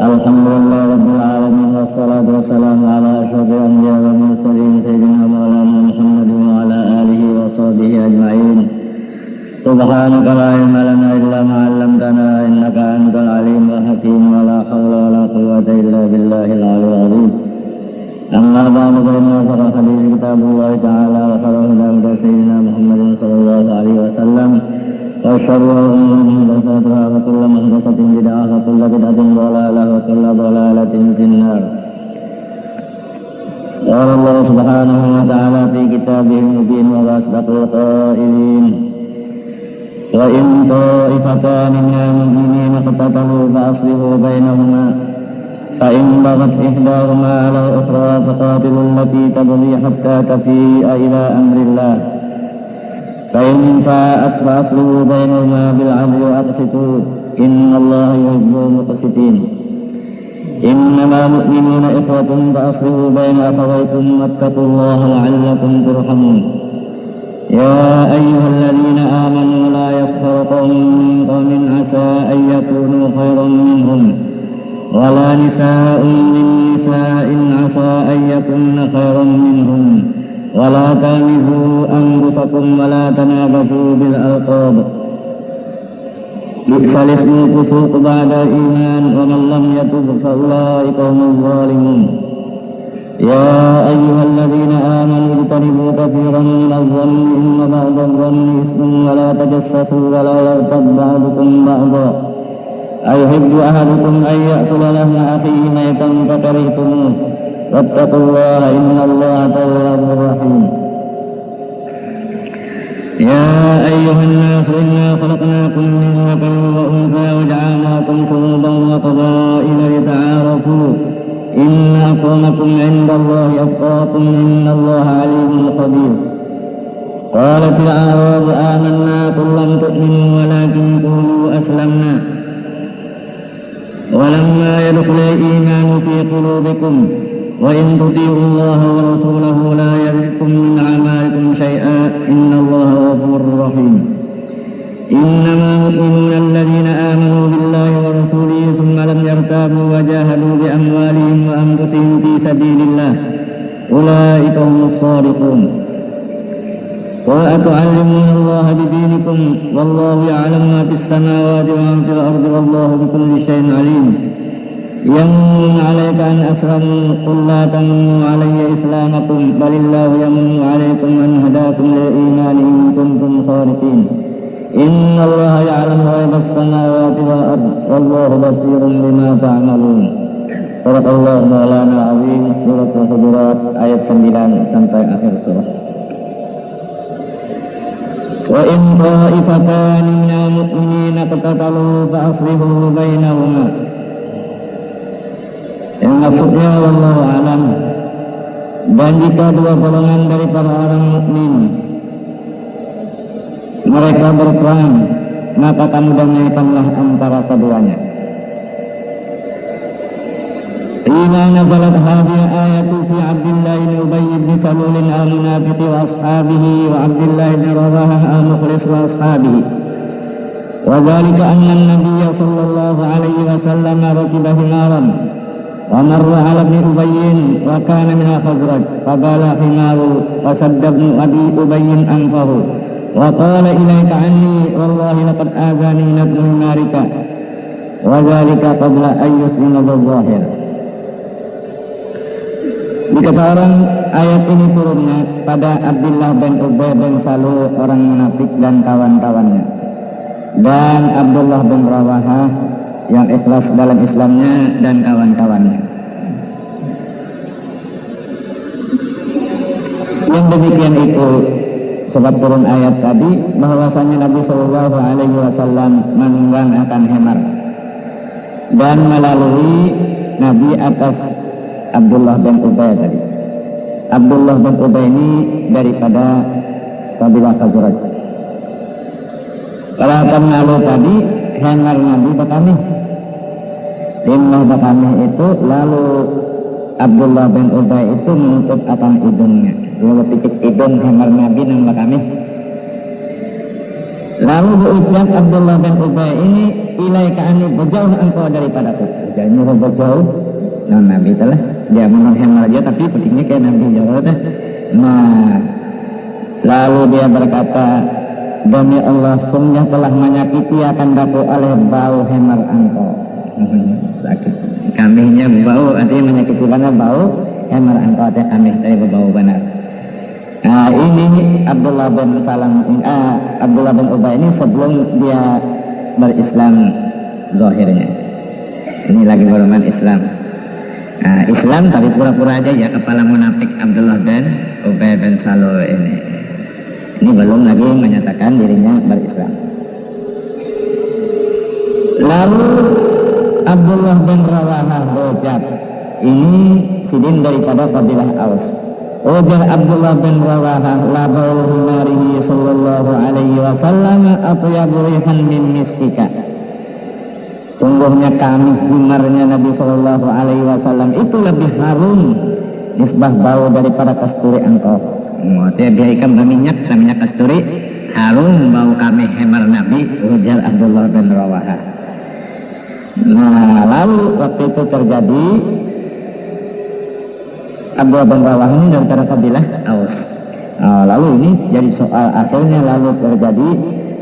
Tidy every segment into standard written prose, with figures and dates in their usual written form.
Alhamdulillah rabbil alamin wassalatu wassalamu ala asyrafil anbiya wal mursalin sayyidina maulana Muhammadin wa ala alihi wa sahbihi ajma'in. Subhanaka la ilma lana illa ma 'allamtana innaka antal alimul hakim wa la haula wa la quwwata illa billahil aliyyil azim. Amma ba'du fa inna khairal hadits kitabullah ta'ala wa khairal hadi sayyidina Muhammadin sallallahu alaihi wasallam. Wa syarrul umuri muhdatsatuha wa kullu muhdatsatin bid'ah wa kullu bid'atin dhalalah wa kullu dhalalatin finnar. Qala Allah subhanahu wa ta'ala fi kitabihil mubin wa asdaqul qailin. Wa in ta'ifatan minal mu'minina iqtatalu fa aslihu bainahuma fa in baghat ihdahuma 'ala al-ukhra faqatilul lati tabghi hatta tafi'a ila amrillah. فإن فاءت فأصلحوا بينهما بالعدل وأقسطوا إن الله يحب المقسطين إنما المؤمنون إخوة فأصلحوا بين أخويكم واتقوا الله لعلكم ترحمون يا أيها الذين آمنوا لا يسخر قوم من قوم عسى أن يكونوا خيرا منهم ولا نساء من نساء عسى أن يكن خيرا منهم ولا تلمزوا أنفسكم ولا تنابزوا بالألقاب بئس الاسم الفسوق بعد الإيمان ومن لم يتب فأولئك هم الظالمون يا أيها الذين آمنوا اجتنبوا كثيرا من الظن إن بعض الظن إثم ولا تجسسوا ولا يغتب بعضكم بعضا أيحب أحدكم أن يأكل لحم أخيه ميتا فكرهتموه واتقوا الله إن الله تواب رحيم يا أيها الناس إنا خلقناكم من ذكر وأنثى وجعلناكم شعوبا وقبائل لتعارفوا إن أكرمكم عند الله أتقاكم إن الله عليم خبير قالت الأعراب آمنا قل لم تؤمنوا ولكن قولوا أسلمنا ولما يدخل الإيمان في قلوبكم وإن تطيعوا الله ورسوله لا يلدكم من أعمالكم شيئا إن الله غفور رحيم إنما المؤمنون الذين آمنوا بالله ورسوله ثم لم يرتابوا وجاهدوا بأموالهم وأنفسهم في سبيل الله أولئك هم الصادقون وأتعلمون الله بدينكم والله يعلم ما في السماوات وما في الأرض والله بكل شيء عليم يمنون عليك أن أسلموا قل لا تمنوا علي إسلامكم بل الله يمن عليكم أن هداكم للإيمان إن كنتم صادقين إن الله يعلم غيب السماوات والأرض والله بصير بما تعملون. Surat Allah Maulana Azim, Surat Al-Hujurat ayat 9 sampai akhir surah. Wa in ta'ifatan minal mu'minina iqtatalu fa aslihu bainahuma. Yang maksudnya wallahu alam, dan jika dua golongan dari para orang mukmin mereka berperang, maka kamu damaikanlah antara keduanya. Hina nazalat hadhihi ayatu fi Abdullah bin Ubay bin Salul al-munafiq wa ashabihi wa Abdullah bin Rawahah al-mukhlis wa ashabihi. Wa dhalika anna an-nabiy sallallahu alaihi wasallam rakiba himaran ومر على ابن أبي وكان من الخزرج فبال حماره فسد ابن أبي أبي أنفه وقال إليك عني والله لقد آذاني ابن حمارك وذلك قبل أن يسلم بالظاهر. Dikata orang, ayat ini turunnya pada Abdullah bin Ubay bin Salul orang munafik dan kawan-kawannya, dan Abdullah bin Rawahah yang ikhlas dalam Islamnya dan kawan-kawannya. Yang demikian itu sebab turun ayat tadi bahwasanya Nabi Shallallahu Alaihi Wasallam menunggang akan hemar dan melalui Nabi atas Abdullah bin Ubay tadi. Abdullah bin Ubay ini daripada kabilah Khazraj. Kalau akan lalu tadi hemar Nabi bakami timah bakami itu, lalu Abdullah bin Ubay itu menutup akan hidungnya, lalu picit hidung hemar Nabi nang bakami. Lalu berucap Abdullah bin Ubay ini, ilaika ani, berjauh engkau daripadaku. Jangan berjauh. Nah Nabi telah dia menang hemar dia, tapi pentingnya kayak Nabi jawab. Nah lalu dia berkata, demi Allah, sungguh telah menyakiti akan daku oleh bau hemar engkau. Sakit. Kambingnya bau, artinya menyakiti karena bau hemar engkau, artinya kambing tadi berbau benar. Nah ini Abdullah bin Ubay ini sebelum dia berislam zahirnya. Ini lagi golongan Islam. Nah, Islam tapi pura-pura aja ya, kepala munafik Abdullah bin Ubay bin Salul ini. Ini belum lagi menyatakan dirinya berislam. Lalu Abdullah bin Rawahah berucap, ini sidin daripada kabilah Aus. Ujar Abdullah bin Rawahah, la bauluhu narihi sallallahu alaihi wasallam atyabu rihan min miskika. Sungguhnya kami himarnya Nabi sallallahu alaihi wasallam itu lebih harum nisbah bau daripada kasturi engkau. Maksudnya dia ikan minyak kasturi, harum bau kami hemar Nabi, ujar Abdullah bin Rawahah. Nah lalu waktu itu terjadi, Abdullah bin Rawahah ini dari kabilah Aus. Lalu ini jadi soal, akhirnya lalu terjadi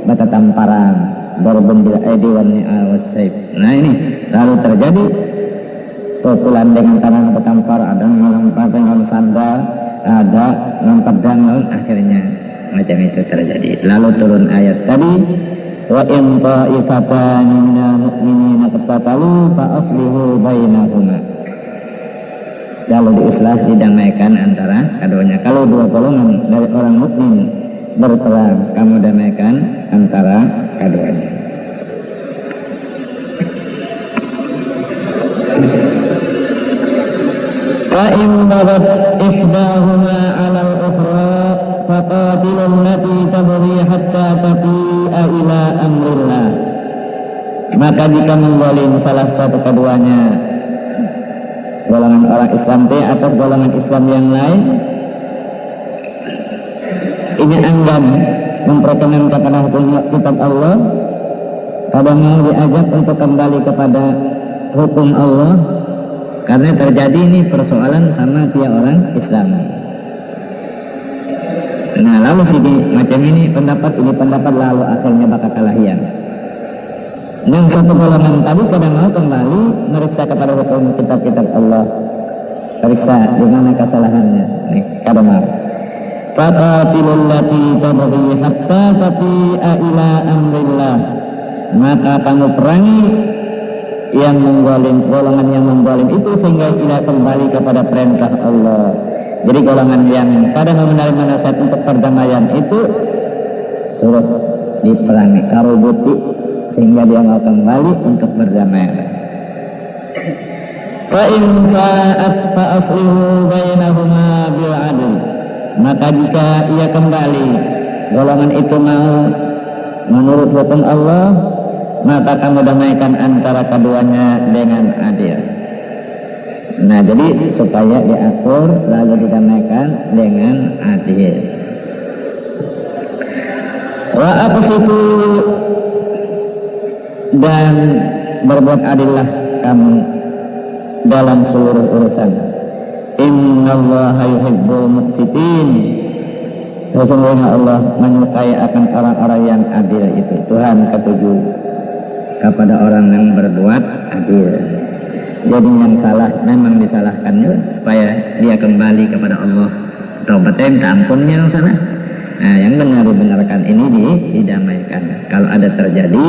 bata tamparan berbun bil aidi wan ni'al wasaib. Nah ini lalu terjadi pukulan dengan tangan bertampar, ada melempar dengan sandal, ada lempar dan akhirnya macam itu terjadi. Lalu turun ayat tadi, wa in ta'ifatani minal mu'minina qatatalu fa aslihu bainahuma. Lalu diislah, didamaikan antara keduanya. Kalau dua golongan dari orang mukmin berperang, kamu damaikan antara keduanya. Fa in bagat ihdahuma 'ala al-ukhra faqatilu allati tabghi hatta tafi'a ila amrillah. Maka jika mengzalim salah satu keduanya, golongan orang Islam atas golongan Islam yang lain, ini enggan memperkenankan kepada hukum kitab Allah, kadang mau diajak untuk kembali kepada hukum Allah, karena terjadi ini persoalan sama tiap orang Islam. Nah lalu macam ini pendapat lalu akhirnya bakal kalahian. Yang satu golongan tadi kadang mau kembali meriksa kepada hukum kitab Allah, periksa di mana kesalahannya. Nih kadang mau. Faqatilul lati tabghi hatta tafi'a ila amrillah. Maka kamu perangi yang mengzalim, golongan yang mengzalim itu sehingga tidak kembali kepada perintah Allah. Jadi golongan yang pada menerima nasihat untuk perdamaian itu suruh diperangi, karubuti, sehingga dia mau kembali untuk berdamai. Fa in fa'at fa aslihu bainahuma bil 'adl. Maka jika ia kembali, golongan itu mau menurut hukum Allah, maka kamu damaikan antara keduanya dengan adil. Nah jadi supaya diatur lalu didamaikan dengan adil. Wa aqsitu, dan berbuat adillah kamu dalam seluruh urusan. Innallaha yuhibbul muqsitin. Sesungguhnya Allah menyukai akan orang-orang yang adil itu. Tuhan ketujuh kepada orang yang berbuat adil. Jadi yang salah memang disalahkan juga, supaya dia kembali kepada Allah. Taubatnya minta ampunnya yang salah. Nah yang benar dibenarkan ini didamaikan. Kalau ada terjadi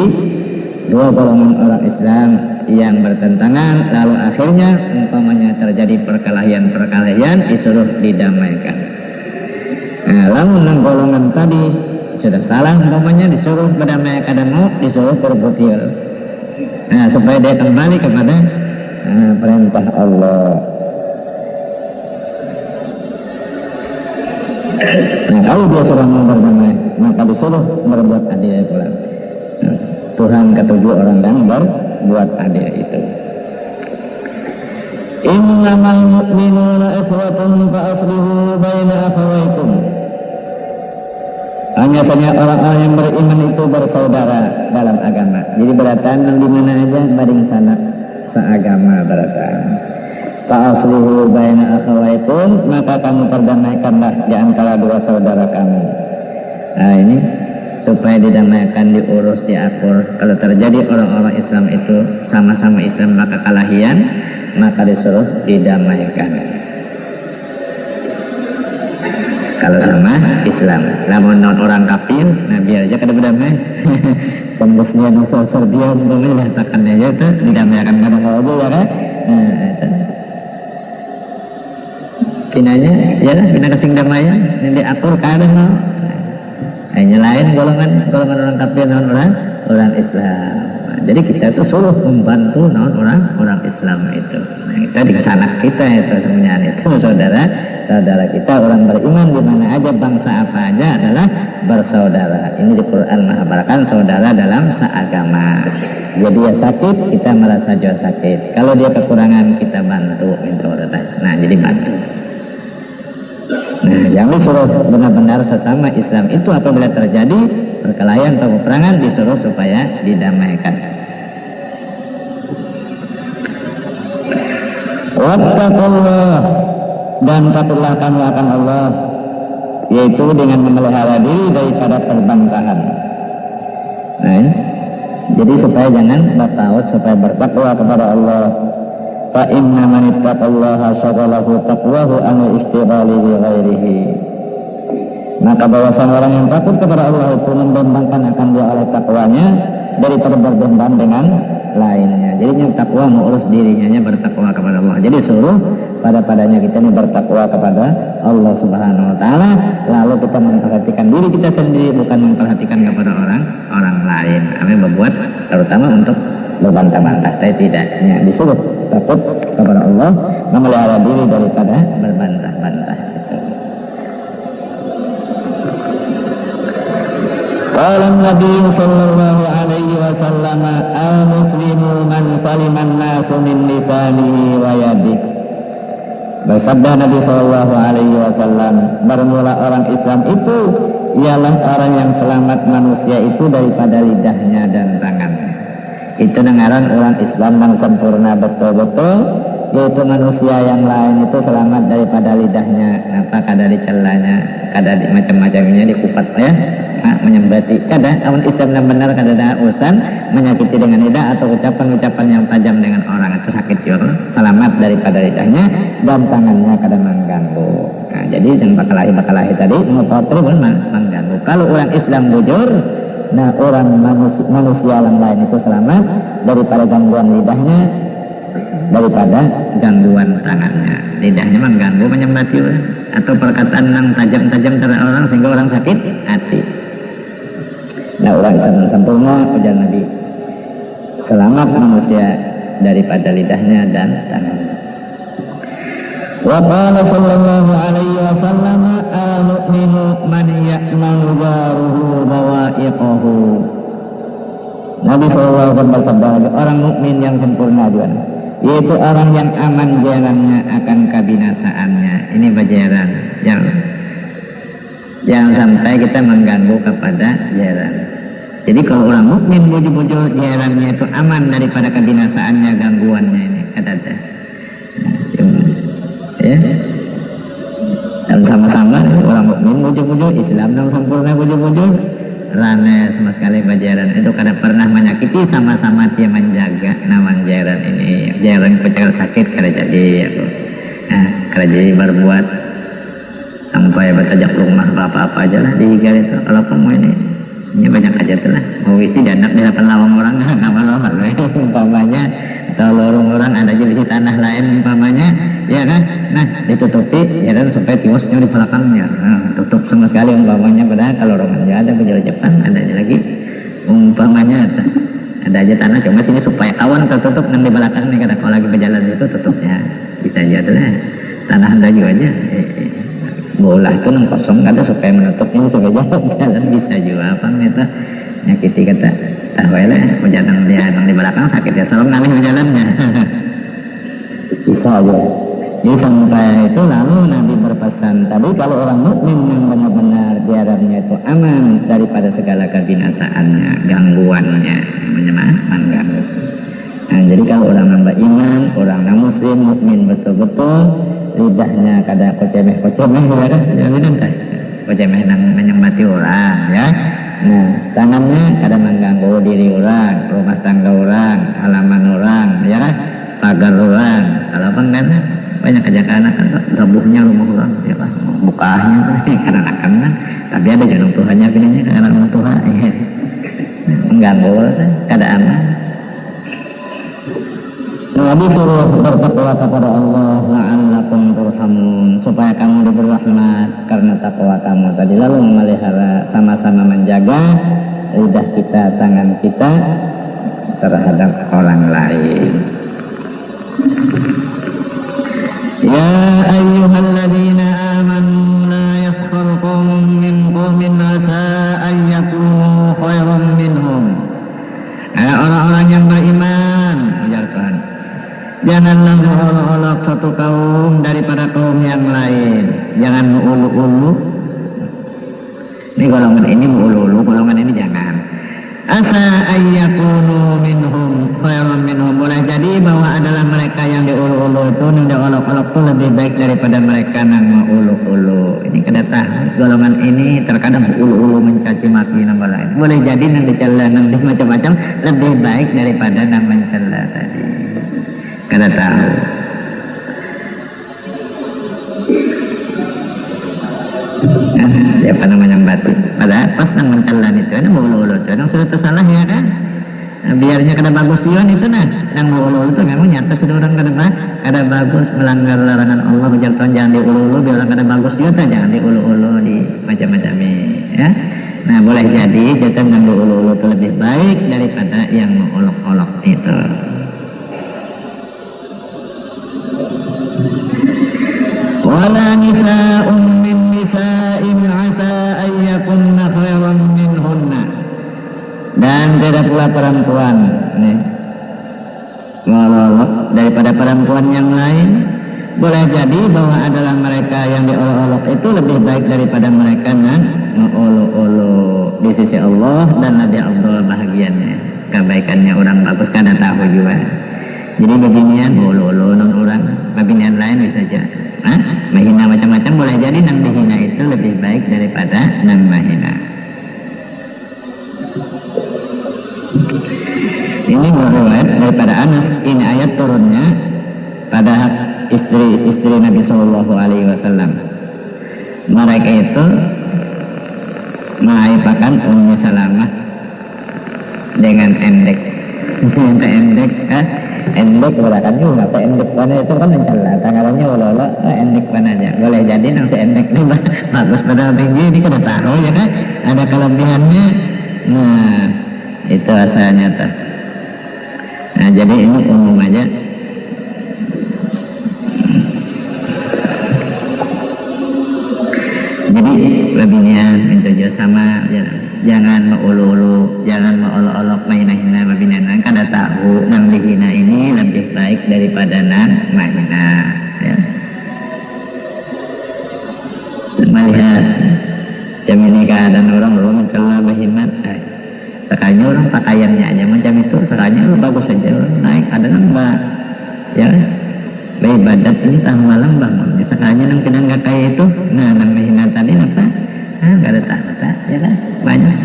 dua golongan orang Islam yang bertentangan, lalu akhirnya umpamanya terjadi perkelahian, disuruh didamaikan. Nah, lalu golongan tadi sudah salah, umpamanya disuruh berdamaikan, dan mau disuruh berbutil. Nah, supaya dia kembali kepada perintah Allah. Nah, kalau dia sudah mau berdamai, maka disuruh berbuat adil pulang. Tuhan ketujuh orang yang berbuat adil itu. Innamal mu'minuna ikhwatun fa aslihu baina akhawaykum. Hanya saja orang-orang yang beriman itu bersaudara dalam agama. Jadi beratan di mana aja baring sana seagama beratan. Fa aslihu baina akhawaykum, maka kamu perdamaikanlah di antara dua saudara kamu. Nah ini supaya didamaikan, diurus, diatur. Kalau terjadi orang-orang Islam itu sama-sama Islam maka kalahian, maka disuruh didamaikan. Kalau sama Islam, namun non orang kafir, nah biar aja kada berdamai. Tembusnya nusa serbian boleh lah takannya aja itu didamaikan kada mau aja ya kan? Nah itu. Tinanya, ya lah bina kasing damaian, nanti atur kada mau. Hanya lain golongan orang kafir non orang Islam. Jadi kita itu suruh membantu non orang Islam itu. Nah, kita di sana kita itu semuanya itu saudara kita orang beriman di mana aja bangsa apa aja adalah bersaudara. Ini di Quran Mahabharatan saudara dalam seagama. Jadi dia sakit kita merasa jauh sakit. Kalau dia kekurangan kita bantu minta urut. Nah jadi bantu. Nah yang disuruh benar-benar sesama Islam itu apabila terjadi perkelahian atau peperangan disuruh supaya didamaikan. Wattaqullah, dan takutlah kamu akan Allah, yaitu dengan memelihara diri daripada perbantahan. Nah ini. Jadi supaya jangan bertaut, supaya bertakwa kepada Allah. Fa inna man ittaqallaha syaghalahu taqwahu an istighali bi ghairihi. Maka bahwasan orang yang takut kepada Allah itu membambangkan akan dia oleh takwanya daripada berbimbang dengan lainnya. Jadi yang takwa mengurus dirinya bertakwa kepada Allah. Jadi suruh padanya kita ini bertakwa kepada Allah Subhanahu wa taala, lalu kita memperhatikan diri kita sendiri bukan memperhatikan kepada orang lain. Kami berbuat terutama untuk berbantah-bantah, tapi tidaknya disuruh takut kepada Allah, memelihara diri daripada berbantah-bantah. Qala Nabi sallallahu alaihi wasallam al-muslimu man saliman nasu min lisanihi wa yadihi. Bersabda Nabi sallallahu alaihi wasallam, bermula orang Islam itu ialah orang yang selamat manusia itu daripada lidahnya dan tangannya. Itu dengaran orang Islam yang sempurna betul-betul, yaitu manusia yang lain itu selamat daripada lidahnya, apa kada dicelanya, kada di macam-macamnya dikupat ya, menyembati. Kada awan Islam yang benar kada ada urusan menyakiti dengan lidah atau ucapan-ucapan yang tajam dengan orang, itu sakit juga. Selamat daripada lidahnya dan tangannya kada mengganggu. Nah, jadi yang bakalahi tadi mutawattir mengganggu. Kalau orang Islam bujur, nah orang manusia yang lain itu selamat daripada gangguan lidahnya, daripada gangguan tangannya. Lidahnya mengganggu menyembati atau perkataan yang tajam-tajam terhadap orang sehingga orang sakit hati. Nah orang Islam sempurna ujar Nabi, selamat manusia daripada lidahnya dan tangannya. Wa qala sallallahu alaihi wasallam al-mu'minu man ya'manu jaruhu bawa'iqahu. Nabi sallallahu alaihi wasallam bersabda, orang mukmin yang sempurna juga, yaitu orang yang aman jalannya akan kabinasaannya. Ini bajaran yang jangan sampai kita mengganggu kepada jalan. Jadi kalau orang mukmin bujur-bujur jalannya itu aman daripada kabinasaannya, gangguannya ini kata ada. Ya, dan sama-sama orang mukmin bujur-bujur, Islam yang sempurna bujur-bujur, rane sama sekali bajaran itu kada pernah menyakiti, sama-sama dia menjaga nawan jaran ini, jaran pecagal sakit kada jadi aku, kada jadi berbuat sampai bertajak rumah apa-apa aja lah dihigar itu. Kalau kamu ini banyak aja tuh lah, mau isi janak di hadapan lawang orang nggak malu umpamanya, atau lorong orang ada aja di tanah lain umpamanya, ya kan? Nah ditutupi ya kan supaya timusnya di belakangnya, tutup sama sekali umpamanya. Padahal kalau romannya ada berjalan Jepang ada aja lagi umpamanya ada aja tanah, cuma sini supaya awan tertutup dan di belakangnya kata kalau lagi berjalan itu tutupnya bisa aja tuh lah, tanah ada juga aja. Bola itu kosong kada supaya menutupnya supaya jalan bisa juga apa itu nyakiti kata. tahu ya hujan yang di belakang sakit ya serem kali jalannya. Bisa aja. Jadi sampai itu lalu Nabi berpesan tadi kalau orang mukmin yang benar-benar diharapnya itu aman daripada segala kebinasaannya, gangguannya, mengganggu. Nah, jadi kalau orang nambah iman, orang muslim, mukmin betul-betul, lidahnya kada kocemeh-kocemeh ya kan, jaminan kan, kocemeh nang menyemati orang ya. Nah, tangannya kada mengganggu diri orang, rumah tangga orang, halaman orang, ya kan, pagar orang, kalau kan banyak ajakan kan gabuhnya rumah orang ya Pak bukanya karena akan tapi ada jantung Tuhannya pilihnya karena rumah Tuhan ya. Mengganggu kada aman. Nabi suruh bertakwa kepada Allah la'allakum turhamun supaya kamu diberi rahmat karena takwa kamu tadi lalu memelihara sama-sama menjaga lidah kita tangan kita terhadap orang lain. Ya ayyuhalladzina amanu la yaskhar qaumun min qaumin asa an yakunu khairan minhum. Orang-orang yang beriman, ujar Tuhan, janganlah mengolok-olok satu kaum daripada kaum yang lain. Jangan mengulu-ulu. Ini golongan ini mengulu-ulu, golongan ini jangan. Asa ayyakunu minhum khairan minhum. Boleh jadi bahwa adalah mereka yang diulu-ulu itu, yang diolok-olok itu lebih baik daripada mereka yang mengulu-ulu. Ini kada tahu golongan ini terkadang ulu-ulu mencaci maki nama lain. Boleh jadi yang dicela yang macam-macam lebih baik daripada yang mencela tadi. Kada tahu. Siapa namanya batin padahal pas nang mencelan itu ada mulu-ulu itu nang sudah tersalah ya kan nah, biarnya kada bagus yun itu nah nang mulu-ulu itu kamu nyata sudah orang kada bagus melanggar larangan Allah jangan diulu-ulu biar orang kada bagus yun jangan diulu-ulu di macam-macam ya. Nah boleh jadi jatuh nang diulu-ulu itu lebih baik daripada yang mengolok-olok itu. Wala nisa'un min nisa'in asa ayyakunna khairan minhunna. Dan tidak pula perempuan nih mengolok daripada perempuan yang lain. Boleh jadi bahwa adalah mereka yang diolok-olok itu lebih baik daripada mereka yang mengolok-olok di sisi Allah dan Nabi Allah bahagiannya kebaikannya orang bagus kada tahu juga. Jadi beginian mengolok-olok non orang babinian lain bisa saja. Menghina macam-macam boleh jadi nang dihina itu lebih baik daripada nang menghina. Ini riwayat daripada Anas. Ini ayat turunnya pada istri-istri Nabi Shallallahu Alaihi Wasallam. Mereka itu mengaipakan Ummu Salamah dengan endek. Sesungguhnya endek, endek berakan juga, apa endek mana itu kan mencela, tangannya olah-olah, endek mana aja. Boleh jadi nang si endek ini bagus pada tinggi, ini kada tahu ya kan, ada kelebihannya. Nah itu asalnya tuh. Nah jadi ini umum aja. Jadi lebihnya itu sama ya. Jangan mengulu-ulu, jangan mengolok-olok mahina-hina babinana. Kada tahu nang dihina ini lebih baik daripada nang mahina. Ya. Melihat jam ini keadaan orang kalau berhemat, sekalinya orang pakaiannya aja macam itu, sekalinya orang bagus saja naik ada nambah, ya. Beribadat ini tahu malam bangun, sekalinya nang kena nggak kayak itu, nah nang mahina tadi apa? Gak ada tak, ya kan? Banyak.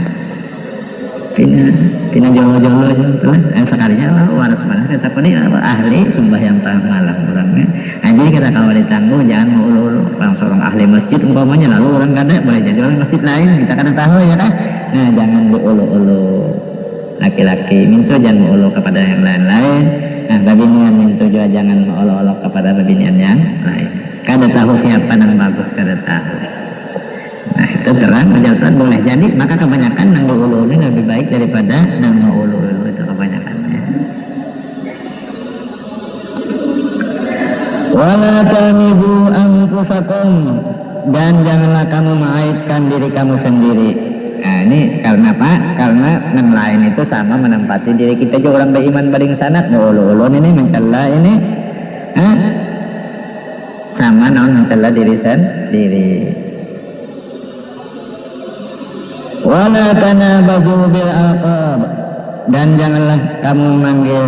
Pina jolo-jolo tuh. Sekalinya waras banget. Kita pun ahli sumbah yang tengah malam orangnya. Nah, jadi kita kalau ditangguh jangan mengulu-ulu. Orang seorang ahli masjid umpamanya lalu orang kada boleh jadi orang masjid lain kita kada tahu ya kan? Nah jangan diulu-ulu. Laki-laki minta jangan mengulu kepada yang lain-lain. Nah babinian minta juga jangan mengolok-olok kepada babinian yang lain. Kada tahu siapa yang bagus kada tahu. Nah itu terang penjelasan boleh jadi maka kebanyakan nang ulu ini lebih baik daripada nang ulu itu kebanyakannya. Wala tamizu anfusakum dan janganlah kamu mengaitkan diri kamu sendiri. Nah, ini karena apa? Karena yang lain itu sama menempati diri kita juga. Orang beriman bading sana ulun ini mencela ini sama mencela diri sendiri. Wala tanabazu bil alqab, dan janganlah kamu manggil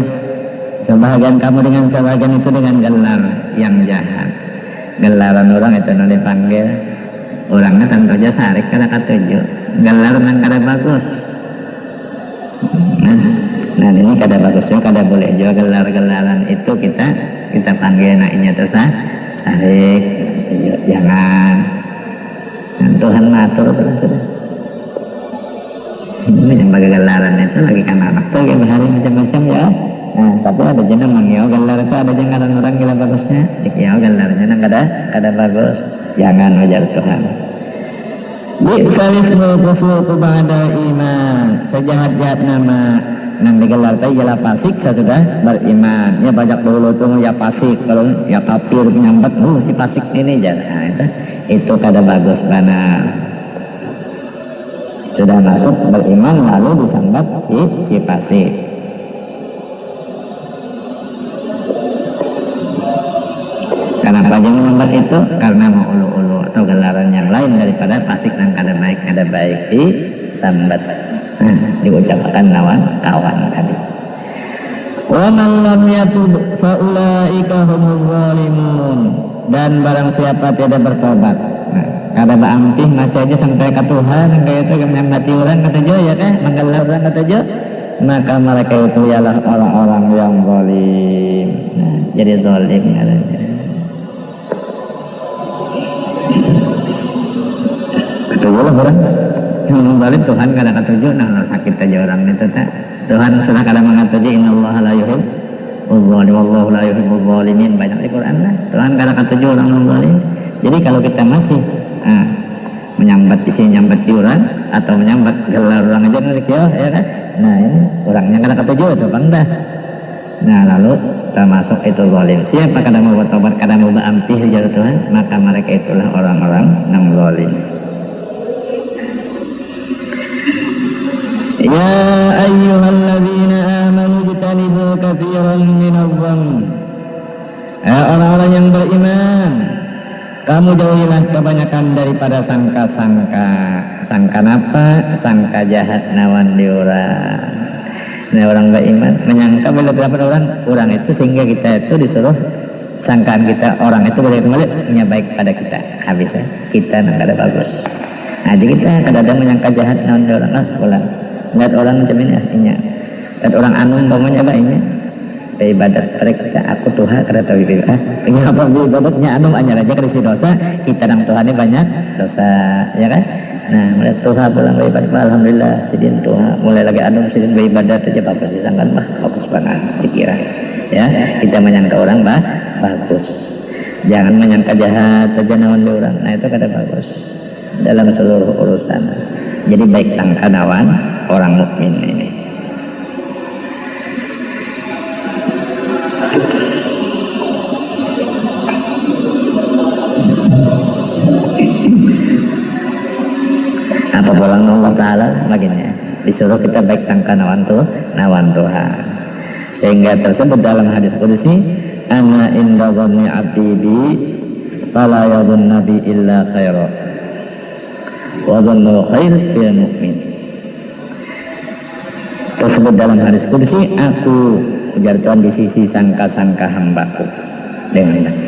sebahagian kamu dengan sebahagian itu dengan gelar yang jahat. Gelaran orang itu nanti panggil orangnya tentu aja sarik kada katuju, gelar nang kada bagus. Nah ini kada bagusnya, kada boleh juga gelar-gelaran itu kita panggil naknya terus sarik, jangan. Dan Tuhan matur terus sudah. Ini yang bagi gelaran itu lagi kan anak tuh kayak bahari macam-macam ya. Nah tapi ada jenis manggil gelar itu ada jangan orang gila bagusnya. Ya gelarnya nang kada bagus. Jangan wajar Tuhan. Bi'salismu fusuqu ba'da iman. Sejahat-jahat nama nang digelar tadi ialah fasik sesudah beriman. Ya banyak dulu tuh ya fasik, kalau ya kafir penyambat si fasik ini jangan. Nah, itu kada bagus benar. Sudah masuk beriman lalu disambat si fasik. Kenapa jangan menyambat itu? Karena mau ulu-ulu atau gelaran yang lain daripada fasik dan kada baik disambat. Diucapkan lawan kawan tadi. Wa man lam yatub fa ulaika humul zalimun. Dan barang siapa tidak bertobat, kada baampih masih aja sampai ke Tuhan kayak itu yang menyambati orang kata jo ya kan, menggelar orang kata jo, maka mereka itu ialah orang-orang yang zalim. Nah, jadi zalim katanya. Ketujuh lah orang yang zalim Tuhan kada ketujuh, nah sakit aja orang itu tak. Tuhan sudah kada mengatakan innallaha la yuhibbuz zalimin wallahu la yuhibbuz zalimin, banyak di Quran lah. Tuhan kada ketujuh orang zalim. Jadi kalau kita masih menyambat nyambat di orang atau menyambat gelar orang aja ya kan, nah ini orangnya kada ketujuh itu bang dah. Nah lalu termasuk itu zalim. Siapa kada mau bertobat, kada mau berampih jar Tuhan, maka mereka itulah orang-orang yang zalim. Ya ayyuhalladzina amanu jtanibu katsiran minadh-dhann. Orang-orang yang beriman, kamu jauhilah kebanyakan daripada sangka-sangka. Sangka apa? Sangka jahat nawan di orang. Nah orang beriman menyangka bila terdapat orang itu sehingga kita itu disuruh sangkaan kita orang itu boleh kembali baik pada kita. Habis kita nggak ada bagus. Nah jadi kita kadang-kadang menyangka jahat nawan di orang pulang. Lihat orang macam ini artinya. Lihat orang anu umpamanya apa ini? Ibadat mereka aku Tuhan kada tahu itu ini apa ibadatnya anu anyar aja kerisi dosa kita nang Tuhan ini banyak dosa ya kan. Nah melihat Tuhan pulang beribadat alhamdulillah sidin Tuhan mulai lagi anu sidin beribadat aja bagus disangkan bagus banget dikira ya. Kita menyangka orang bagus, jangan menyangka jahat aja nawan di orang. Nah itu kada bagus dalam seluruh urusan. Jadi baik sangka nawan orang mukmin ini. Apa pulang Allah Ta'ala baginya disuruh kita baik sangka nawan Tuhan, sehingga tersebut dalam hadis qudsi ana inda dhanni abdi bi fala yadhun nabi illa khaira wa dhannu khair fil mu'min. Tersebut dalam hadis qudsi, aku ujar Tuhan di sisi sangka-sangka hambaku dengan baik,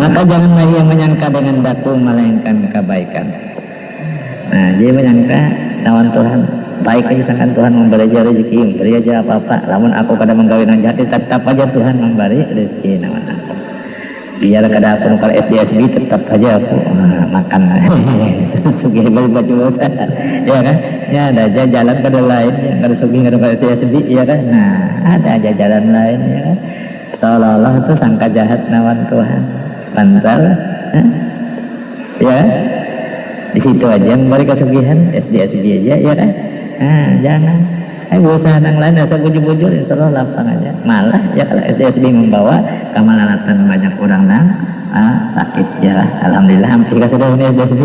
maka janganlah yang menyangka dengan daku melainkan kebaikan. Nah jadi menyangka lawan Tuhan baik aja sangkan Tuhan memberi aja rezeki, memberi aja apa-apa. Lamun aku kada menggawe nang jahat tetap aja Tuhan memberi rezeki nawan aku. Biar kada aku kalau SDSB tetap aja aku makan sugih beli baju bosan ya kan. Ya ada aja jalan kada lain yang kada sugih kada SDSB ya kan. Nah ada aja jalan lain ya kan. Seolah-olah itu sangka jahat nawan Tuhan pantal ya di situ aja memberi kesugihan SDSB aja ya kan. Nah jangan berusaha nang lain asal bujur-bujur insyaallah lapang aja. Malah ya kalau SDSB membawa kemalanatan banyak orang nang sakit ya. Alhamdulillah hampir sudah ini SDSB.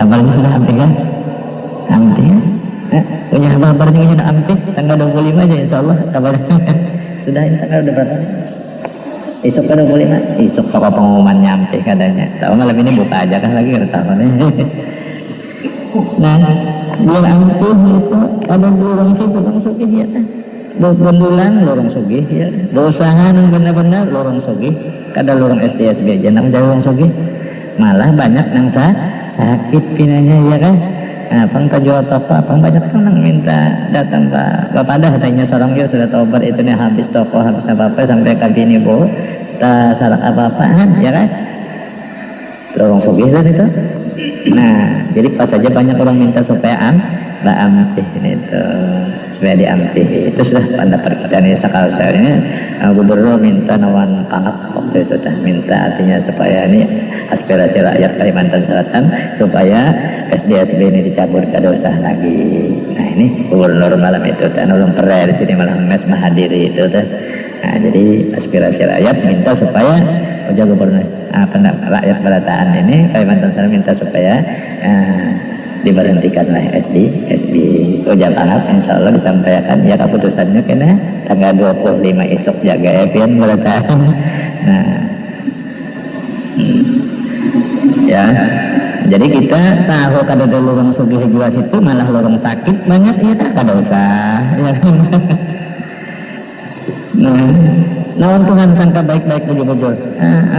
Kabarnya sudah hampir kan? Amti punya kabarnya punya Amti tanggal 25 aja insyaallah kabarnya. Sudah ini tanggal udah berapa? Isuk ke 25, isuk toko pengumumannya Amti katanya. Tahu malam ini buka aja kan lagi nggak tahu nih. Nah, biar Amti itu ada lorong sugih ya. Bebendulan lorong sugih ya. Berusaha benar-benar lorong sugih. Kada lorong SDSB aja nang lorong sugih. Malah banyak nang sakit pinanya ya kan. Nah, penjual toko apa banyak kan nang minta datang Pak Bapak dah katanya seorang dia sudah tobat itu nih habis toko habis apa sampai ke bini bu tak salah apa-apaan ya kan lorong sugih kan itu. Nah jadi pas saja banyak orang minta supaya amtih itu supaya diamtih itu sudah pendapat kita nih sekali ini gubernur minta nawan pangkat waktu itu dah minta artinya supaya ini aspirasi rakyat Kalimantan Selatan supaya SDSB ini dicabut kada usah lagi. Nah ini gubernur malam itu dan ulun pernah di sini malam mes menghadiri itu tuh. Nah jadi aspirasi rakyat minta supaya gubernur rakyat Balataan ini Kalimantan Selatan minta supaya diberhentikanlah SB Ujang Ahab insya Allah disampaikan ya keputusannya kena tanggal 25 esok jaga Evian Balataan. Nah ya jadi kita tahu kada ada lorong sugih juga situ malah lorong sakit banyak ya tak kada usah ya. Nah Tuhan sangka baik-baik bujur-bujur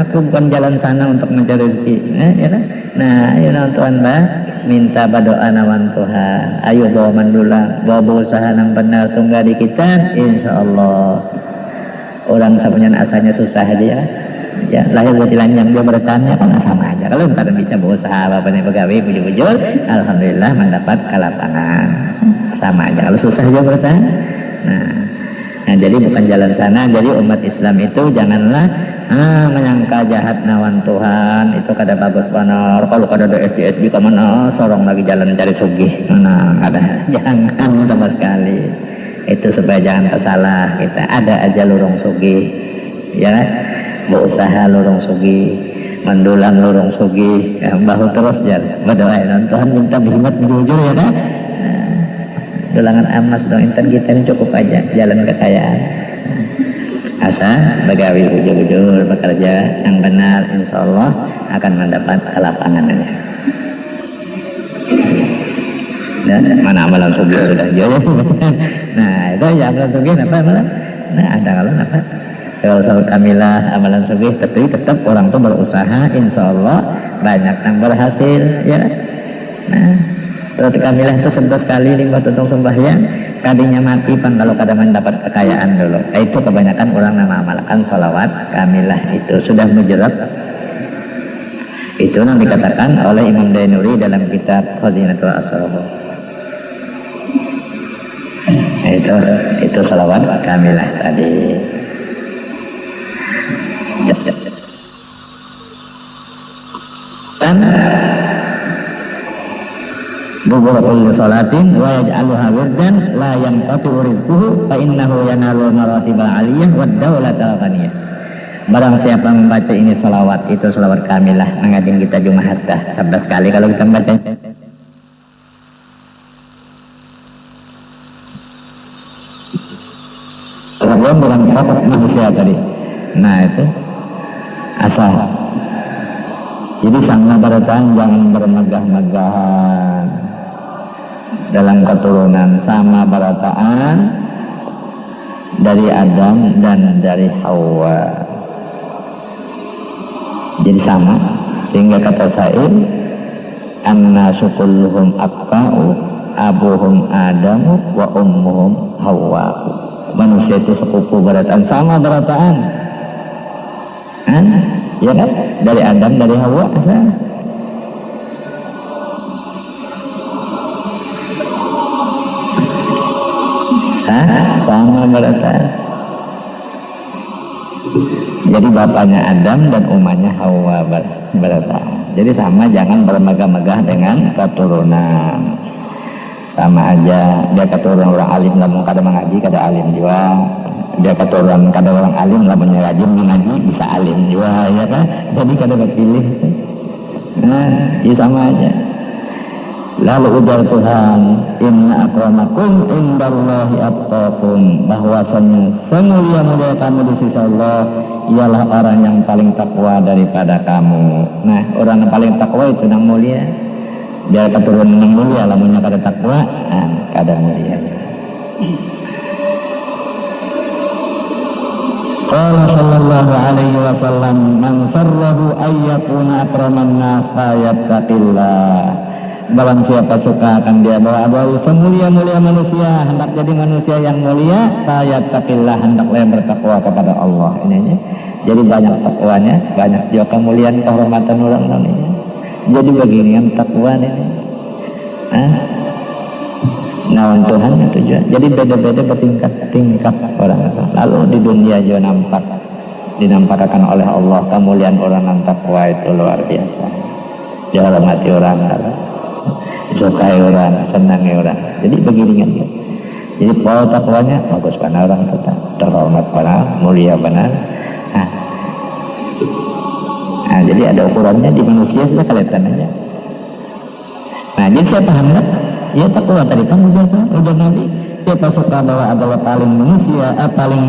aku bukan jalan sana untuk mencari rezeki ya kan? Nah ayo Tuhan bah minta berdoa nawan Tuhan ayo bawa mandula bawa berusaha yang benar tunggal di kita insya Allah orang sapunya asalnya susah aja ya lahir dari lanjang dia bertanya kan sama aja kalau ntar bisa berusaha apa nih pegawai bujur-bujur alhamdulillah mendapat kelapangan sama aja kalau susah aja bertanya. Nah jadi bukan jalan sana. Jadi umat Islam itu janganlah menyangka jahat nawan Tuhan itu kada bagus benar kalau kada ada SDSB kemana sorong lagi jalan cari sugih nah ada jangan sama sekali itu supaya jangan kesalah kita ada aja lorong sugih ya berusaha lorong sugih mendulang lorong sugih ya, bahu terus ya berdoa Tuhan minta berhikmat jujur ya kan dulangan emas dong intan kita ini cukup aja jalan kekayaan asa bagawi bujur-bujur bekerja yang benar insya Allah akan mendapat kelapangannya ya, mana amalan sugih sudah jauh nah itu ya amalan sugih apa malah nah ada kalau apa kalau sahabat kamilah amalan sugih tetap orang tuh berusaha insya Allah banyak yang berhasil ya nah berarti kamilah itu 11 kali 5 tutung sembahyang kadinya mati pan kalau kada mendapat kekayaan dulu itu kebanyakan orang nama amalkan sholawat kamilah itu sudah mujarab itu yang dikatakan oleh Imam Dainuri dalam kitab Khazinatul Asrar itu sholawat kamilah tadi dan dubur kulli salatin wa yaj'aluha wirdan la yanqatu rizquhu fa innahu yanalu maratibal aliyah wad daulatal ghaniyah. Barang siapa membaca ini selawat itu selawat kamilah mengading kita Jumat dah 11 kali kalau kita membaca sebelum bukan pokok manusia tadi. Nah itu asal. Jadi sama barataan jangan bermegah-megahan dalam keturunan sama barataan dari Adam dan dari Hawa jadi sama sehingga kata Sa'id anna sukulluhum akfa'u abuhum Adamu wa ummuhum Hawa manusia itu sepupu barataan sama barataan ya kan dari Adam dari Hawa asal sama barataan jadi bapaknya Adam dan umahnya Hawa barataan jadi sama jangan bermegah-megah dengan keturunan sama aja dia keturunan orang alim namun kada mengaji kada alim juga dia keturunan kada orang alim namun rajin mengaji bisa alim juga ya kan jadi kada pilih nah ya sama aja Lalu ujar Tuhan, inna akramakum indallahi atqakum, bahwasanya semulia-mulia kamu di sisi Allah ialah orang yang paling takwa daripada kamu. Nah, orang yang paling takwa itu yang mulia. Dia keturunan yang mulia, lamunnya kada takwa, kada mulia. Qala sallallahu alaihi wasallam, man sarrahu ayyakuna akraman nas fayattaqillah. Barang siapa suka akan dia bawa semulia-mulia manusia, hendak jadi manusia yang mulia, fayattaqillah, hendaklah yang bertakwa kepada Allah. Ini jadi banyak takwanya, banyak juga kemuliaan kehormatan orang namanya. Jadi begini yang takwa ini. Nawan Tuhan itu juga. Jadi beda-beda bertingkat-tingkat orang itu. Lalu di dunia juga dinampakkan oleh Allah kemuliaan orang yang takwa itu luar biasa. Dihormati orang, disukai orang, senangi orang. Jadi begini kan. Jadi pola takwanya bagus benar orang tetap terhormat benar, mulia benar. Nah, jadi ada ukurannya di manusia sudah kelihatan aja. Nah, jadi saya paham kan? Ya takwa tadi kan udah Nabi. Siapa suka bahwa adalah paling manusia, paling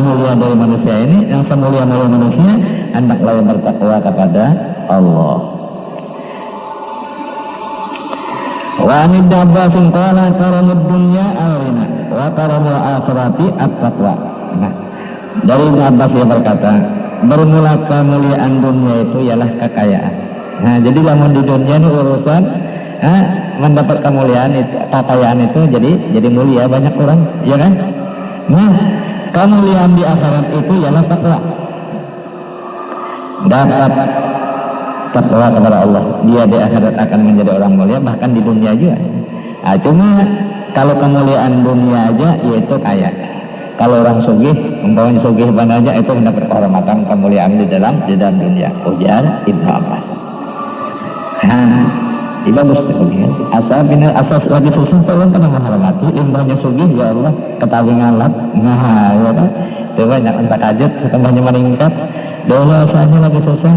mulia dari manusia ini, yang semulia-mulia manusia, hendaklah yang bertakwa kepada Allah. Wa anid Abbasin qala karamud dunya al-ghina wa karamul akhirati at-taqwa. Nah, dari Ibnu Abbas dia berkata, bermula kemuliaan dunia itu ialah kekayaan. Nah, jadi lamun di dunia ini urusan mendapat kemuliaan itu, kekayaan itu jadi mulia banyak orang, ya kan? Nah, kemuliaan di akhirat itu ialah takwa. Dapat takwa kepada Allah, dia di akhirat akan menjadi orang mulia, bahkan di dunia juga. Nah, cuma kalau kemuliaan dunia aja yaitu kaya. Kalau orang sugih, umpamanya sugih mana aja itu mendapat kehormatan kemuliaan di dalam dunia. Ujar Ibnu Abbas. Bagus sekali. Asas lagi susah tolong kena menghormati. Limbahnya sugih ya Allah ketahui ngalap. Nah, ya kan. Itu banyak entak ajut sekembangnya meningkat. Dosanya lagi susah.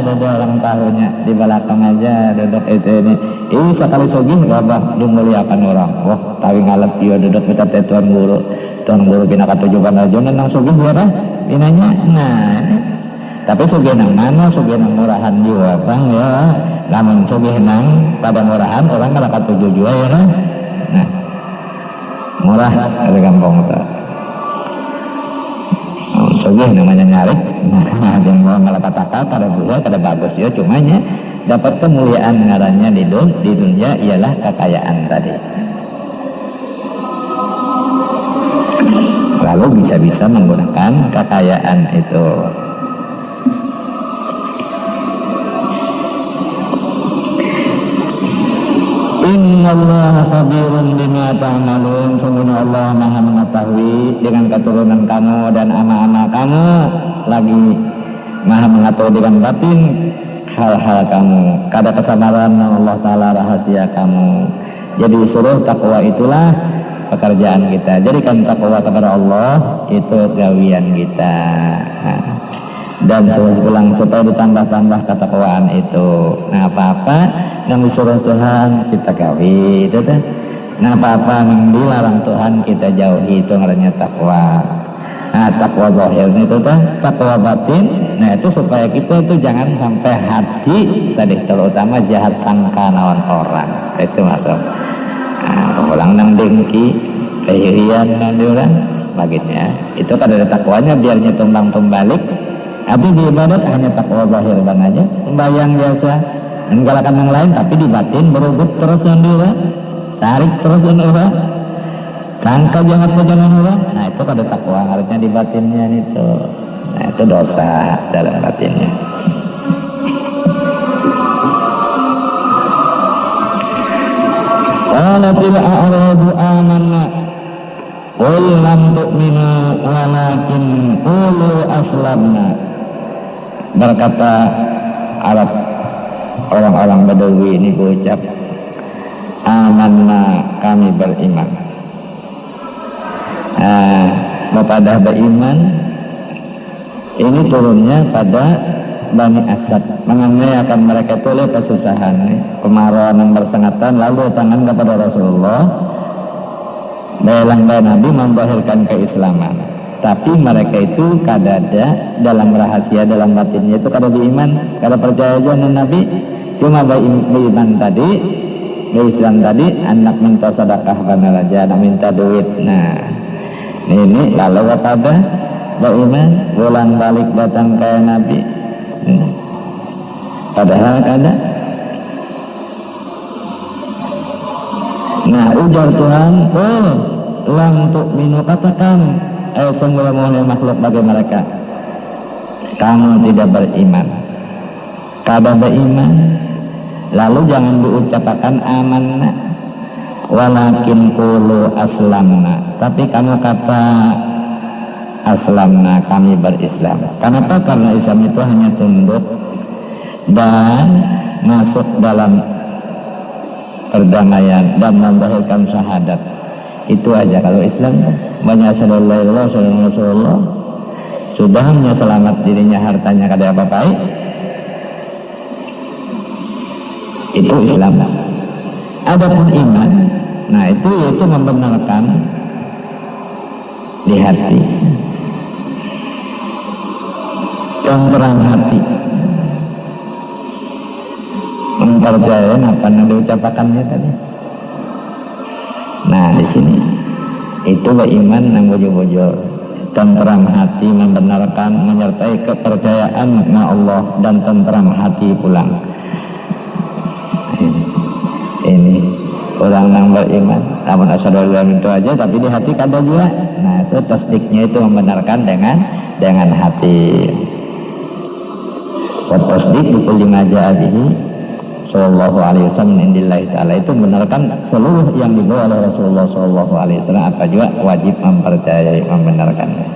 Duduk orang tahunya di belakang aja duduk itu ini. Ini sekali sugih gabah dimuliakan orang. Wah, tahu ngalap dia duduk minta tuan guru. Tuan guru bina ketujuan aja nang sugih berapa? Binanya. Nah, tapi sugih nang mana? Sugih nang murahan jiwa, Bang ya. Namun sugih nang pada murahan orang kalau ketujuh juga ya kan. Nah, murah dari kampung itu. Sugih namanya nyarik. Nah, yang mau malah kata-kata ada buah, ada bagus ya. Cumanya dapat kemuliaan ngarannya di dunia ialah kekayaan tadi. Lalu bisa-bisa menggunakan kekayaan itu. Innallaha khabirun bima ta'malun. Sungguhnya Allah Maha mengetahui dengan keturunan kamu dan anak-anak kamu, lagi Maha mengetahui dengan batin hal-hal kamu. Kada kesamaran Allah Ta'ala rahasia kamu. Jadi suruh takwa itulah pekerjaan kita. Jadikan takwa kepada Allah itu gawian kita. Dan suruh pulang supaya ditambah-tambah ketakwaan itu. Nah, apa-apa yang disuruh Tuhan kita gawi itu tuh. Nah, apa-apa yang dilarang Tuhan kita jauhi, itu namanya takwa. Nah, takwa zahir itu tuh, takwa batin. Nah, itu supaya kita itu jangan sampai hati tadi terutama jahat sangka nawan orang. Itu masuk. Nah, pulang nang dengki, kehirian nang diurang, baginya. Itu kan ada takwanya biarnya tumbang-tumbalik. Tapi di ibadat hanya takwa zahir aja, membayang biasa, menggalakan yang lain, tapi di batin berubut terus sendiri, sarik terus orang, sangka jangan orang. Nah, itu ada takwa, harusnya di batinnya itu. Nah, itu dosa dalam batinnya. Qalatil a'rabu amanna qul lam tu'minu walakin qulu aslamna. Berkata Arab, orang-orang Badawi ini berucap, amanna, kami beriman. Pada beriman ini turunnya pada Bani Asad, menganiayakan mereka itu oleh kesusahan, kemarahan yang bersengatan, lalu tangan kepada Rasulullah, belang Nabi memzahirkan keislaman. Tapi mereka itu kadada dalam rahasia, dalam batinnya itu kada beriman, kada percaya dengan Nabi, cuma beriman tadi, Islam tadi, anak minta sedekah karena raja, anak minta duit. Nah, ini lalu pada beriman, ulang balik datang ke Nabi. Padahal kada. Nah, ujar Tuhan, lam tu'minu, katakan semula makhluk bagi mereka, kamu tidak beriman, kada beriman. Lalu jangan diucapkan amanna, walakin qulu aslamna, tapi kamu kata aslamna, kami berislam. Kenapa? Karena Islam itu hanya tunduk dan masuk dalam perdamaian dan menzahirkan syahadat. Itu aja. Kalau Islam banyak sallallahu alaihi wasallam sudah hanya selamat dirinya, hartanya kada apa-apa. Itu Islam. Adapun iman, nah itu yaitu membenarkan di hati, tenteram hati, mempercayai apa yang diucapkannya tadi. Nah di sini itu beriman yang bujur-bujur, tenteram hati, membenarkan, menyertai kepercayaan ma Allah dan tenteram hati pulang. Ini orang yang beriman, namun asyhadu itu aja, tapi di hati kada juga. Nah itu tasdiknya itu membenarkan dengan hati. Wa tasdik bi kulli ma jaa bihi sallallahu alaihi wasallam indillahi ta'ala, itu membenarkan seluruh yang dibawa oleh Rasulullah sallallahu alaihi wasallam, apa juga wajib mempercayai, membenarkannya.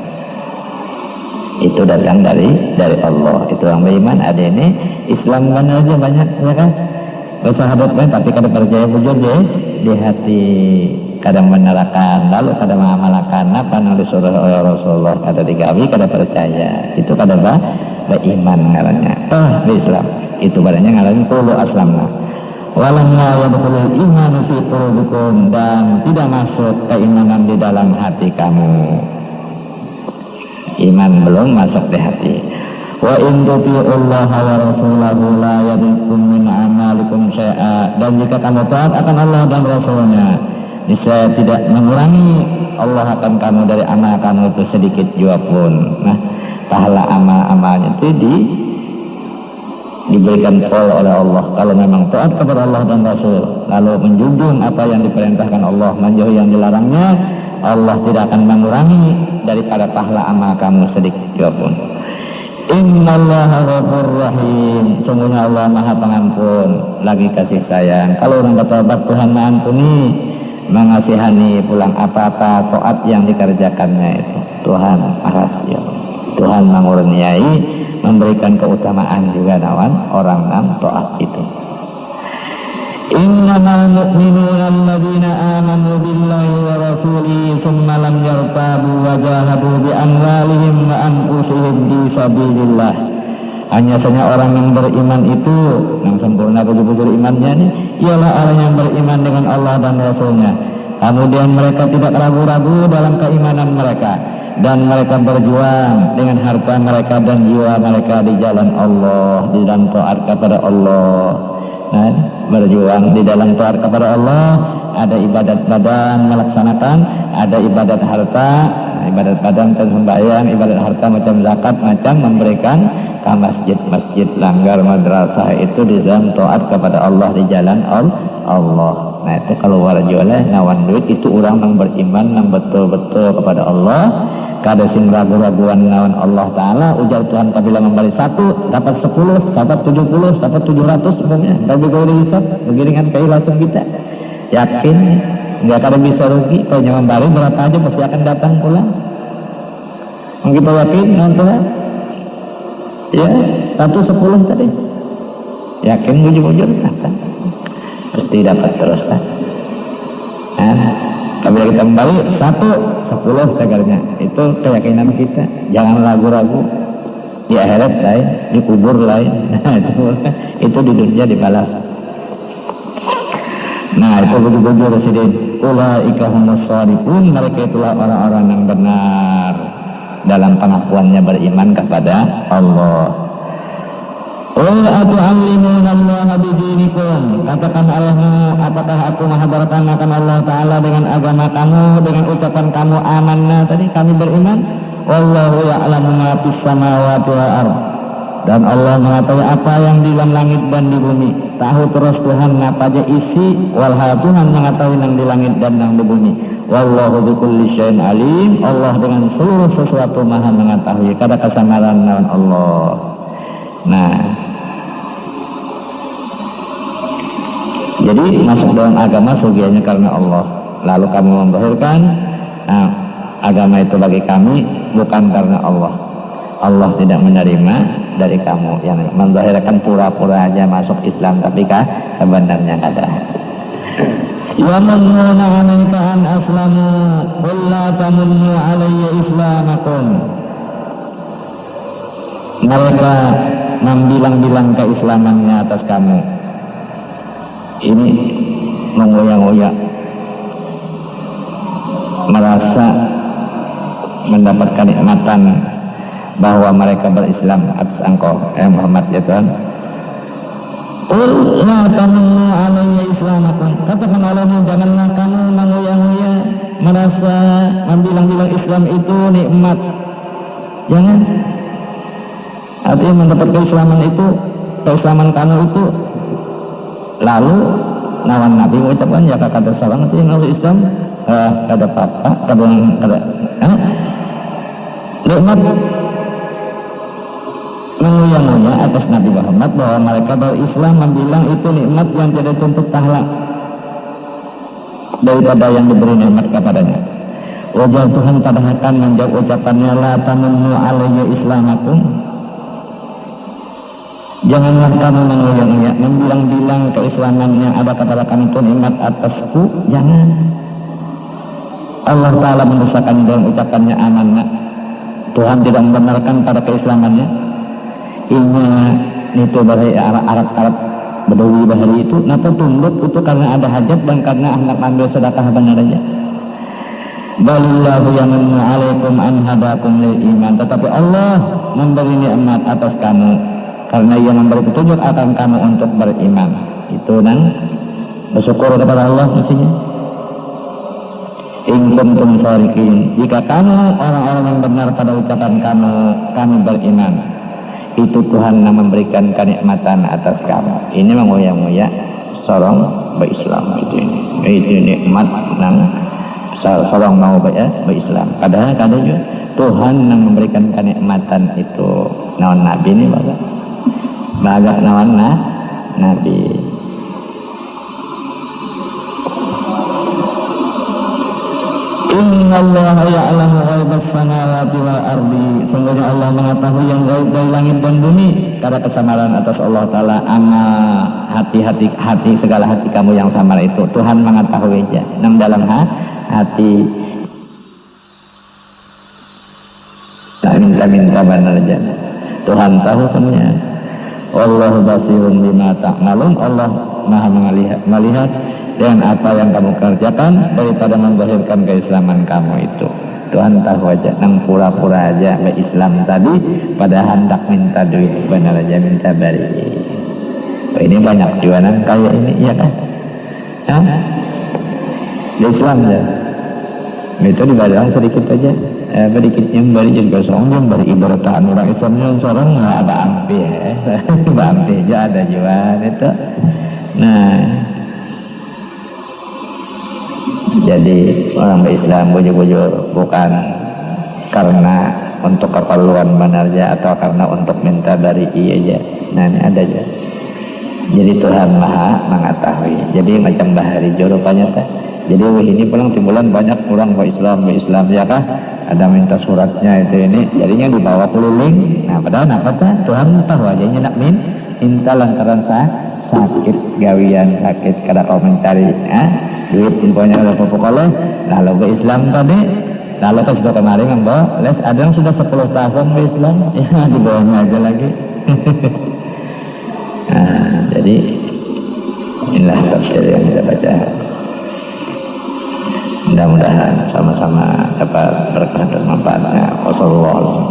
Itu datang dari Allah. Itu yang beriman. Ada ini Islam mana aja banyak, ya kan? Bersahabat kan, tapi kada percaya bujur di hati, kadang menerangkan, lalu kadang mengamalkan apa yang disuruh oleh Rasulullah, kada digawi, kada percaya. Itu kada beriman ngarannya. Di Islam itu badannya ngalamin qulu aslamna walamma yadkhulul iman fi qulubikum, dan tidak masuk keimanan di dalam hati kamu. Iman belum masuk di hati. Wa in tuti'ullaha wa rasulahu la yadrikum min amalikum syai'a, dan jika kamu taat akan Allah dan Rasulnya, niscaya tidak mengurangi Allah akan kamu dari amal kamu itu sedikit juga pun. Nah, pahala amal-amalnya itu diberikan full oleh Allah kalau memang taat kepada Allah dan Rasul, lalu menjunjung apa yang diperintahkan Allah, menjauhi yang dilarangnya, Allah tidak akan mengurangi daripada pahala amal kamu sedikit juga pun. Innallaha ghafurur rahim, sungguhnya Allah Maha Pengampun lagi kasih sayang. Kalau orang bertobat, Tuhan mengampuni, mengasihani pulang apa-apa taat yang dikerjakannya itu. Tuhan makasih, Tuhan mengurniai, memberikan keutamaan juga nawan orang nam taat itu. Innamal mu'minuna alladzina amanu billahi wa rasulihi summa lam yartabu wa jahadu bi amwalihim wa anfusihim fi sabilillah. Hanya saja orang yang beriman itu, yang sempurna bujur-bujur imannya ini, ialah orang yang beriman dengan Allah dan Rasulnya. Kemudian mereka tidak ragu-ragu dalam keimanan mereka, dan mereka berjuang dengan harta mereka dan jiwa mereka di jalan Allah, di dalam taat kepada Allah. Nah, berjuang di dalam taat kepada Allah, ada ibadat badan melaksanakan, ada ibadat harta, ibadat badan dan sembahyang, ibadat harta macam zakat, macam memberikan ke masjid-masjid, langgar madrasah, itu di dalam taat kepada Allah, di jalan Allah. Nah itu kalau warjualah ngawan duit, itu orang yang beriman, yang betul-betul kepada Allah, kada sing ragu-raguan lawan Allah Ta'ala. Ujar Tuhan, apabila memberi 1 dapat 10, dapat 70, dapat 700 umumnya, bagi kau dihisap begiringan keikhlasan kita, yakin nggak kada bisa rugi. Kalau yang memberi berapa aja pasti akan datang pulang. Mungkin kita yakin dengan Tuhan ya, 1-10 tadi yakin bujur-bujur pasti dapat terus kan. Apabila kita kembali 1-10 tegarnya, itu keyakinan kita, jangan ragu-ragu. di akhirat lain, di kubur lain. Nah, itu di dunia dibalas. Nah, itu begitu Presiden. Ulaika humus shadiqun, mereka itulah orang-orang yang benar dalam pengakuannya beriman kepada Allah. Qul atu'allimuna Allah bidinikum, katakan Allahmu, apakah aku menghabarkan akan Allah Ta'ala dengan agama kamu, dengan ucapan kamu amanna tadi, kami beriman. Wallahu ya'lamu ma fis samawati wal ardh, dan Allah mengetahui apa yang di dalam langit dan di bumi. Tahu terus Tuhan apa aja isi, walha Tuhan mengetahui yang di langit dan yang di bumi. Wallahu bikulli syai'in alim, Allah dengan seluruh sesuatu maha mengetahui. Kada kesamaran naon Allah. Nah, jadi masuk dalam agama sugianya karena Allah. Lalu kamu membohorkan, nah, agama itu bagi kami bukan karena Allah. Allah tidak menerima dari kamu yang menzahirkan pura-pura aja masuk Islam tapi sebenarnya ada. Yamununa 'alaika an aslamu qul la tamunnu 'alayya islamakum. Mereka membilang-bilang keislamannya atas kamu. Ini mengoyak-ngoyak, merasa mendapatkan nikmatan bahwa mereka berislam atas engkau, Muhammad, ya Tuhan. Qul la tamunnu 'alayya islamakum, katakan Allahmu, janganlah kamu mengoyak-ngoyak merasa membilang-bilang Islam itu nikmat. Jangan. Artinya mendapat keislaman itu, keislaman kamu itu, lalu nawan Nabi mengucapkan ya kata salam itu yang Islam, kada apa-apa, kada nikmat menguya-nguya atas Nabi Muhammad bahwa mereka berislam, membilang itu nikmat yang tidak tuntut pahala daripada yang diberi nikmat kepadanya. Wajah Tuhan pada akan menjawab ucapannya la tamunnu 'alayya islamakum, janganlah kamu menguya-nguya membilang-bilang keislaman yang ada kepada kamu itu nikmat atasku. Jangan. Allah Ta'ala mendesakan dalam ucapannya amanah. Tuhan tidak membenarkan pada keislamannya. Ini itu bahari Arab Badawi bahari itu napa tunduk itu karena ada hajat dan karena hendak ambil sedekah benar aja. Balillahu yamunnu 'alaikum an hadakum lil iman, tetapi Allah memberi nikmat atas kamu karena Ia memberi petunjuk akan kamu untuk beriman. Itu nang bersyukur kepada Allah mestinya. In kuntum shadiqin, jika kamu orang-orang yang benar pada ucapan kamu, kami beriman, itu Tuhan yang memberikan kenikmatan atas kamu. Ini mengoyak-ngoyak sorong berislam itu nikmat nang sorong mau berislam. Kadang-kadang juga Tuhan yang memberikan kenikmatan itu naon Nabi ini baga nawan Nabi. Innallaha ya'lamu ghaibas samawati wal ardi, sungguhnya Allah mengetahui yang gaib dari langit dan bumi. Kada kesamaran atas Allah Ta'ala ama hati segala hati kamu yang samar itu Tuhan mengetahuinya nang dalam hati. Tak minta benar aja, Tuhan tahu semuanya. Wallahu basirun bima ta'malun, Allah maha melihat dengan apa yang kamu kerjakan daripada menzahirkan keislaman kamu itu. Tuhan tahu aja, nang pura-pura aja Islam tadi pada hendak minta duit benar aja minta bari. Ini banyak jualan kayak ini, iya kan? Di Islam ya itu dibayar sedikit aja, sedikit yang bari juga sombong, bari ibaratan orang Islam yang seorang nggak ada ampi ampi aja ada jualan itu. Nah, jadi orang Islam bujuk-bujuk bukan karena untuk keperluan benarnya atau karena untuk minta dari iya aja. Nah ini ada aja. Jadi Tuhan maha mengetahui. Jadi macam bahari rupanya teh. Jadi ini pulang timbulan banyak orang Islam ya kah? Ada minta suratnya itu ini. Jadinya dibawa keliling. Nah padahal apa teh? Tuhan tahu aja nak minta lantaran sakit gawian sakit kada kau mencari duit infonya ada pokoknya lalu ke Islam tadi Kalau kan sudah kemarin kan Les ada yang sudah 10 tahun ke Islam, ya di bawahnya aja lagi. Nah, jadi inilah tafsir yang kita baca. Mudah-mudahan sama-sama dapat berkah dan manfaatnya. Wassalamualaikum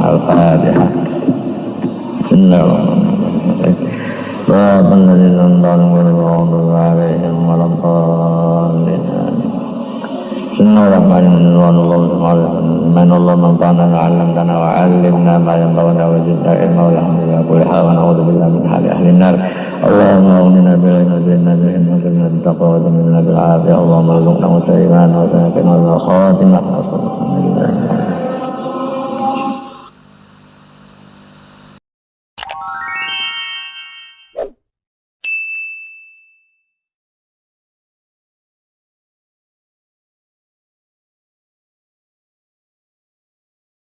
Allahumma aghnina bil ilmi wa zidna bil hilmi wa zidna bil taqwa wa zidna bil afiyah Allahumma arzuqna husnal iman wa zidna bil khatimah